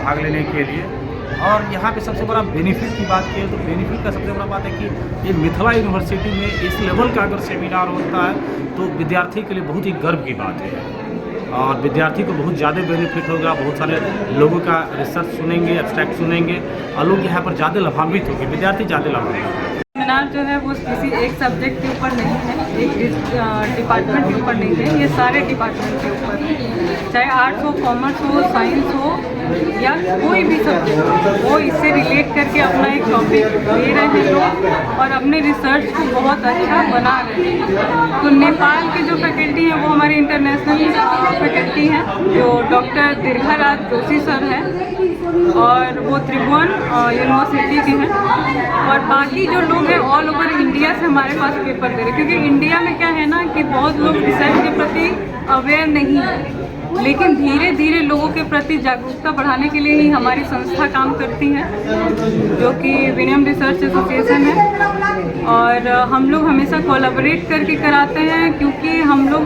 भाग लेने के लिए। और यहाँ पे सबसे बड़ा बेनिफिट की बात की तो बेनिफिट का सबसे बड़ा बात है कि ये मिथिला यूनिवर्सिटी में इस लेवल का अगर सेमिनार होता है तो विद्यार्थी के लिए बहुत ही गर्व की बात है और विद्यार्थी को बहुत ज़्यादा बेनिफिट होगा। बहुत सारे लोगों का रिसर्च सुनेंगे, एब्स्ट्रैक्ट सुनेंगे और लोग यहाँ पर ज़्यादा लाभान्वित होंगे, विद्यार्थी ज़्यादा लाभान्वित होंगे। सेमिनार जो है वो किसी एक सब्जेक्ट के ऊपर नहीं है, एक डिपार्टमेंट के ऊपर नहीं है, ये सारे डिपार्टमेंट के ऊपर है। चाहे आर्ट्स हो, कॉमर्स हो, साइंस हो या कोई भी सब्जेक्ट हो, वो इससे रिलेट करके अपना एक टॉपिक दे रहे हैं लोग और अपने रिसर्च को बहुत अच्छा बना रहे हैं। तो नेपाल के जो फैकल्टी हैं वो हमारे इंटरनेशनल फैकल्टी हैं, जो डॉक्टर दीर्घाराज जोशी सर हैं और वो त्रिभुवन यूनिवर्सिटी के हैं। और बाकी जो लोग हैं ऑल ओवर इंडिया से हमारे पास पेपर दे रहे हैं, क्योंकि इंडिया में क्या है ना कि बहुत लोग रिसर्च के प्रति अवेयर नहीं है, लेकिन धीरे धीरे लोगों के प्रति जागरूकता बढ़ाने के लिए ही हमारी संस्था काम करती है, जो कि विनियम रिसर्च एसोसिएशन है। और हम लोग हमेशा कोलैबोरेट करके कराते हैं, क्योंकि हम लोग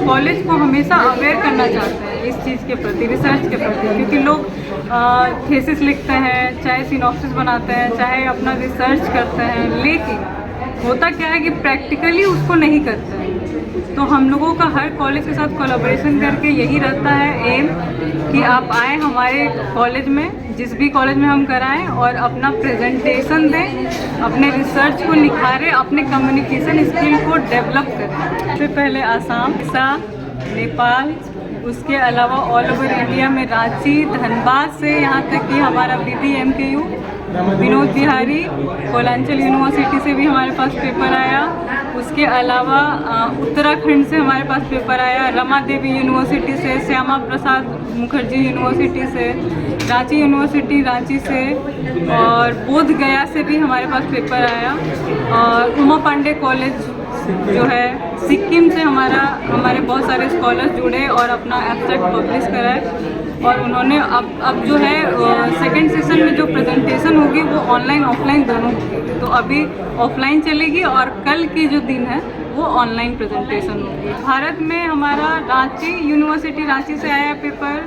कॉलेज को हमेशा अवेयर करना चाहते हैं इस चीज़ के प्रति, रिसर्च के प्रति। क्योंकि लोग थीसिस लिखते हैं, चाहे सिनॉप्सिस बनाते हैं, चाहे अपना रिसर्च करते हैं, लेकिन होता क्या है कि प्रैक्टिकली उसको नहीं करते हैं। तो हम लोगों का हर कॉलेज के साथ कोलैबोरेशन करके यही रहता है एम कि आप आए हमारे कॉलेज में, जिस भी कॉलेज में हम कराएं, और अपना प्रेजेंटेशन दें, अपने रिसर्च को निखारें, अपने कम्युनिकेशन स्किल को डेवलप करें। सबसे पहले आसाम, नेपाल, उसके अलावा ऑल ओवर इंडिया में रांची, धनबाद से यहाँ तक कि हमारा BPMKU विनोद बिहारी कोलांचल यूनिवर्सिटी से भी हमारे पास पेपर आया। उसके अलावा उत्तराखंड से हमारे पास पेपर आया, रमा देवी यूनिवर्सिटी से, श्यामा प्रसाद मुखर्जी यूनिवर्सिटी से, रांची यूनिवर्सिटी रांची से, और बोध गया से भी हमारे पास पेपर आया। और उमा पांडे कॉलेज जो है सिक्किम से हमारे बहुत सारे स्कॉलर्स जुड़े और अपना एब्स्ट्रैक्ट पब्लिश कराए। और उन्होंने अब जो है सेकंड सेशन में जो प्रेजेंटेशन होगी वो ऑनलाइन ऑफलाइन दोनों होगी। तो अभी ऑफलाइन चलेगी और कल की जो दिन है वो ऑनलाइन प्रेजेंटेशन होगी। भारत में हमारा रांची यूनिवर्सिटी रांची से आया पेपर,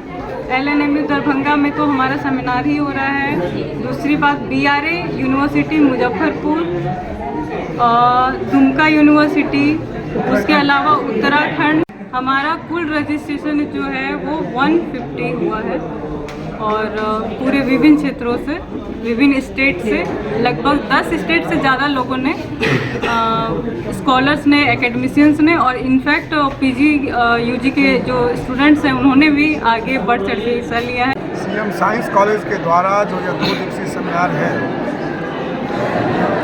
LNMU दरभंगा में तो हमारा सेमिनार ही हो रहा है। दूसरी बात BRA university Muzaffarpur, Dumka university, उसके अलावा उत्तराखंड। हमारा कुल रजिस्ट्रेशन जो है वो 150 हुआ है और पूरे विभिन्न क्षेत्रों से, विभिन्न स्टेट से, लगभग 10 स्टेट से ज़्यादा लोगों ने, स्कॉलर्स ने, एकेडमिशियंस ने, और इनफैक्ट PG UG के जो स्टूडेंट्स हैं उन्होंने भी आगे बढ़ चढ़ के हिस्सा लिया है। CM साइंस कॉलेज के द्वारा जो यह 2 दिवसीय सेमिनार है,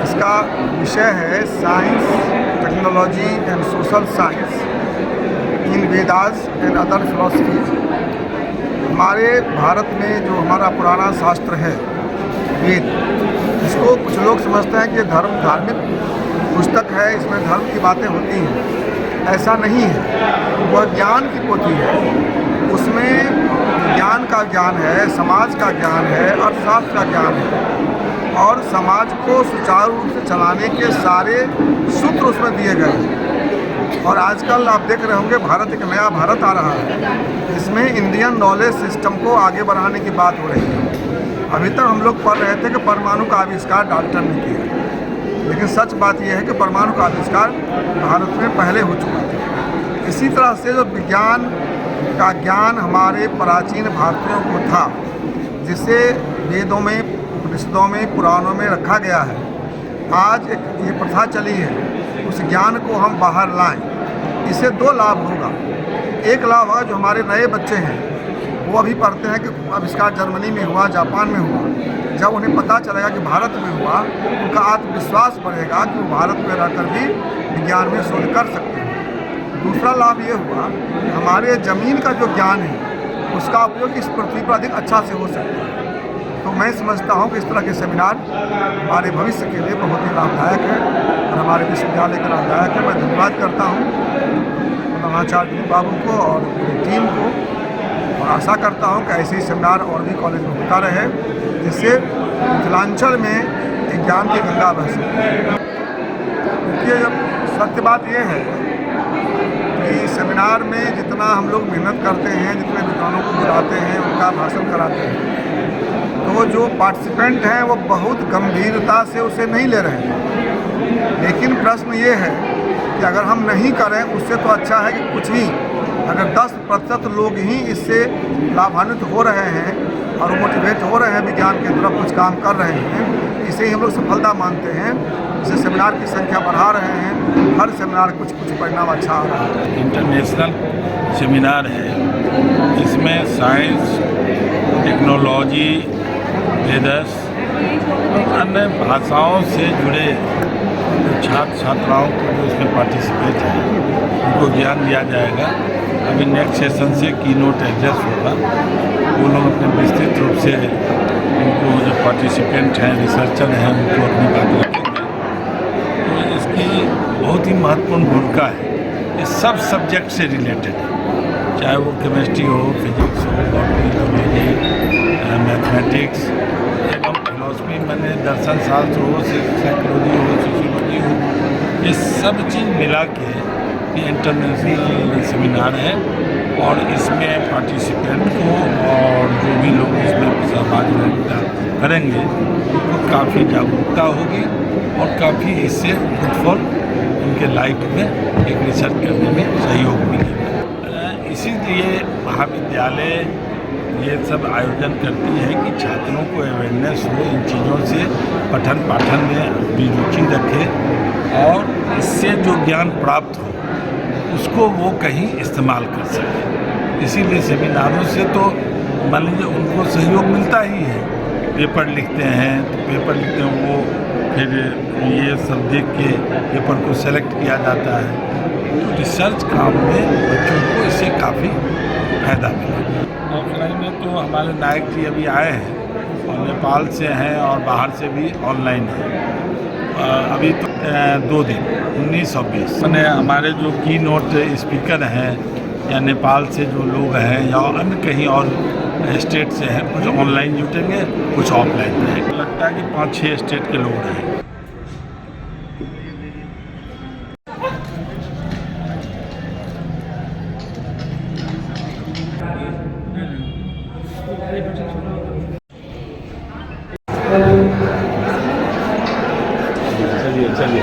इसका विषय है science, technology and social science in Vedas and other philosophies. हमारे भारत में जो हमारा पुराना शास्त्र है वेद, इसको कुछ लोग समझते हैं कि धार्मिक पुस्तक है, इसमें धर्म की बातें होती हैं। ऐसा नहीं है, वह ज्ञान की पोथी है। उसमें ज्ञान का ज्ञान है, समाज का ज्ञान है, अर्थशास्त्र का ज्ञान है और समाज को सुचारू रूप से चलाने के सारे सूत्र उसमें दिए गए हैं। और आजकल आप देख रहे होंगे भारत एक नया भारत आ रहा है, इसमें इंडियन नॉलेज सिस्टम को आगे बढ़ाने की बात हो रही है। अभी तक हम लोग पढ़ रहे थे कि परमाणु का आविष्कार डाल्टन ने किया, लेकिन सच बात यह है कि परमाणु का आविष्कार भारत में पहले हो चुका था। इसी तरह से जो विज्ञान का ज्ञान हमारे प्राचीन भारतीयों को था, जिसे वेदों में, उपनिषदों में, पुराणों में रखा गया है, आज एक ये प्रथा चली है उस ज्ञान को हम बाहर लाएं। इससे 2 लाभ होगा। एक लाभ है जो हमारे नए बच्चे हैं वो अभी पढ़ते हैं कि आविष्कार जर्मनी में हुआ, जापान में हुआ। जब उन्हें पता चलेगा कि भारत में हुआ, उनका आत्मविश्वास बढ़ेगा कि वो भारत में रहकर भी विज्ञान में शोध कर सकते हैं। दूसरा लाभ ये हुआ हमारे ज़मीन का जो ज्ञान है उसका उपयोग इस पृथ्वी पर अधिक अच्छा से हो सकता है। तो मैं समझता हूँ कि इस तरह के सेमिनार हमारे भविष्य के लिए बहुत ही लाभदायक है और हमारे विश्वविद्यालय का लाभदायक है। मैं धन्यवाद करता हूँ आचार्य बाबू को और पूरी टीम को, और आशा करता हूँ कि ऐसे ही सेमिनार और भी कॉलेज में होता रहे, जिससे मिथिलांचल में एक ज्ञान की गंगा बह सके। देखिए, जब सत्य बात ये है कि सेमिनार में जितना हम लोग मेहनत करते हैं, जितने विद्वानों को बुलाते हैं, उनका भाषण कराते हैं, वो जो पार्टिसिपेंट हैं वो बहुत गंभीरता से उसे नहीं ले रहे हैं। लेकिन प्रश्न ये है कि अगर हम नहीं करें उससे तो अच्छा है कि कुछ ही, अगर 10% लोग ही इससे लाभान्वित हो रहे हैं और मोटिवेट हो रहे हैं, विज्ञान के तरफ कुछ काम कर रहे हैं, इसे ही हम लोग सफलता मानते हैं। इसे सेमिनार की संख्या बढ़ा रहे हैं, हर सेमिनार कुछ परिणाम अच्छा आ रहा है। इंटरनेशनल सेमिनार है, इसमें साइंस, टेक्नोलॉजी, वेदर्स, अन्य भाषाओं से जुड़े छात्र छात्राओं को जो इसमें पार्टिसिपेट है उनको ज्ञान दिया जाएगा। अभी नेक्स्ट सेशन से कीनोट एड्रेस होगा, वो लोग अपने विस्तृत रूप से उनको जो पार्टिसिपेंट हैं, रिसर्चर हैं, उनको अपनी बात रखेंगे। तो इसकी बहुत ही महत्वपूर्ण भूमिका है, ये सब सब्जेक्ट से रिलेटेड है, चाहे वो केमिस्ट्री हो, फिजिक्स हो, बॉटनी, जूलॉजी, मैथमेटिक्स एवं फिलॉसफी, मैंने दर्शन शास्त्र हो, साइकोलॉजी हो, सोशियोलॉजी हो, ये सब चीज़ मिला के ये इंटरनेशनल सेमिनार है। और इसमें पार्टिसिपेंट को और जो भी लोग इसमें सहभागिता करेंगे उनको काफ़ी जागरूकता होगी और काफ़ी इससे गुडफॉल उनके लाइफ में एक रिसर्च करने में सहयोग मिलेगा। इसीलिए महाविद्यालय ये सब आयोजन करती है कि छात्रों को अवेयरनेस हो, इन चीज़ों से पठन पाठन में भी रुचि रखे और इससे जो ज्ञान प्राप्त हो उसको वो कहीं इस्तेमाल कर सके। इसीलिए सेमिनारों से तो मान लीजिए उनको सहयोग मिलता ही है, पेपर लिखते हैं तो पेपर लिखते हैं, वो फिर ये सब देख के पेपर को सेलेक्ट किया जाता है। तो रिसर्च काम में बच्चों को इससे काफ़ी फायदा मिला। ऑफलाइन में तो हमारे नायक जी अभी आए हैं और नेपाल से हैं और बाहर से भी ऑनलाइन है। अभी तो 2 दिन 19 और 20 मैंने हमारे जो की नोट स्पीकर हैं या नेपाल से जो लोग हैं या अन्य कहीं और स्टेट से हैं, कुछ ऑनलाइन जुटेंगे, कुछ ऑफलाइन रहेंगे। लगता है कि 5-6 स्टेट के लोग रहेंगे। चलिए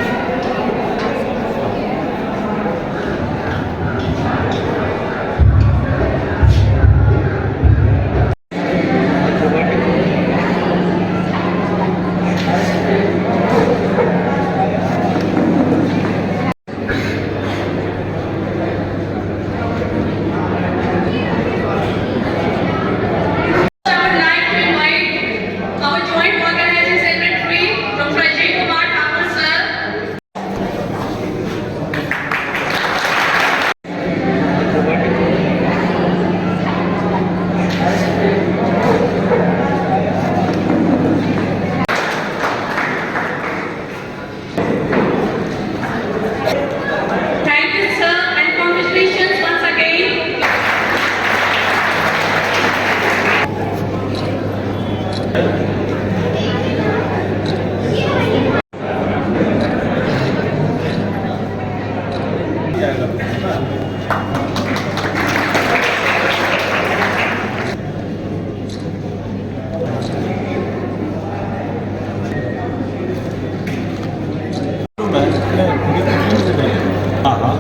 हाँ,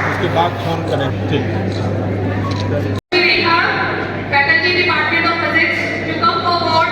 उसके बाद फोन करें। ठीक। Faculty Department of Physics to come forward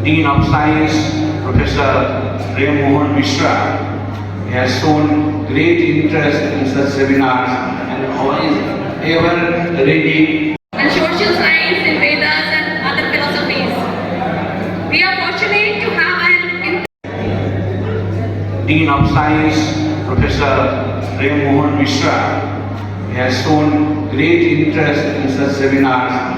Dean of Science, Professor Ram Mohan Mishra, has shown great interest in such seminars and always ever ready. And social science in Vedas and other philosophies. We are fortunate to have an Dean of Science, Professor Ram Mohan Mishra, has shown great interest in such seminars